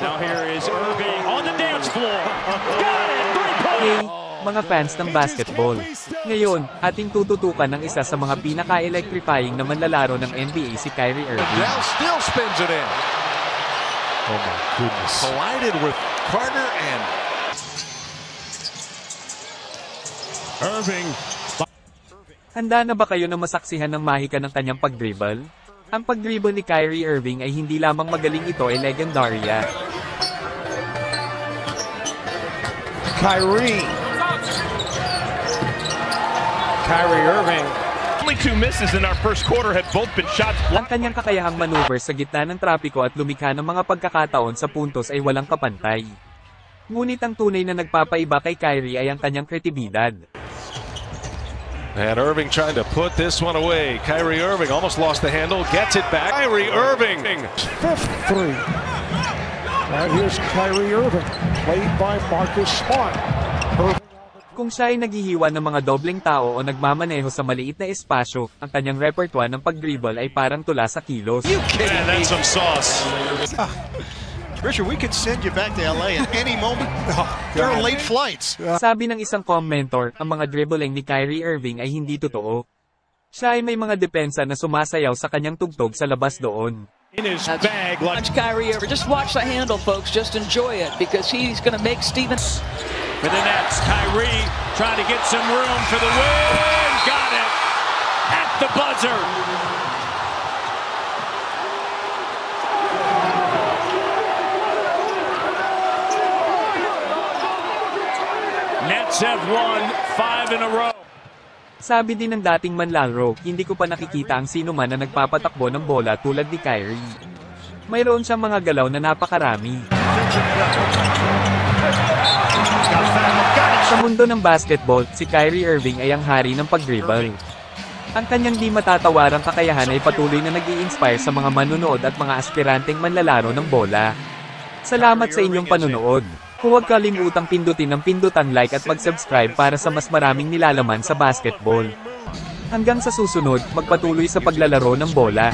Now here is Irving on the dance floor. Got it! Three-point! Hey, mga fans ng basketball. Ngayon, ating tututukan ng isa sa mga pinaka-electrifying na manlalaro ng NBA si Kyrie Irving. Now still spins it in. Oh my goodness. Collided with Carter and Irving. Handa na ba kayo na masaksihan ng mahika ng kanyang pag-dribble? Ang pag-dribble ni Kyrie Irving ay hindi lamang magaling, ito ay legendarya. Kyrie Irving. Only 2 misses in our first quarter have both been shots Ang blocked. kanyang kakayahang maneuver sa gitna ng trapiko at lumikha ng mga pagkakataon sa puntos ay walang kapantay. Ngunit ang tunay na nagpapaiba kay Kyrie ay ang kanyang kreatibidad. And Irving trying to put this one away. Kyrie Irving almost lost the handle, gets it back. Kyrie Irving. Fifth three. And here's Kyrie Irving, played by Marcus Smart. Kung siya ay naghihiwa ng mga dobleng tao o nagmamaneho sa maliit na espasyo, ang kanyang repertoire ng pag-dribble ay parang tula sa kilos. Man, that's some sauce. Richard, we could send you back to LA at any moment. There are late flights. Sabi ng isang commentor, ang mga dribbling ni Kyrie Irving ay hindi totoo. Siya ay may mga depensa na sumasayaw sa kanyang tugtog sa labas doon. In his bag like Watch Kyrie Irving. Just watch the handle, folks. Just enjoy it because he's going to make Stevens. for the Nets. Kyrie trying to get some room for the win. Got it at the buzzer. Nets have won 5 in a row. Sabi din ng dating manlalaro, hindi ko pa nakikita ang sino man na nagpapatakbo ng bola tulad ni Kyrie. Mayroon siyang mga galaw na napakarami. Sa mundo ng basketball, si Kyrie Irving ay ang hari ng pag-dribble. Ang kanyang di matatawarang kakayahan ay patuloy na nag-i-inspire sa mga manunood at mga aspiranteng manlalaro ng bola. Salamat sa inyong panunood. Huwag kalimutang pindutin ang pindutan like at mag-subscribe para sa mas maraming nilalaman sa basketball. Hanggang sa susunod, magpatuloy sa paglalaro ng bola.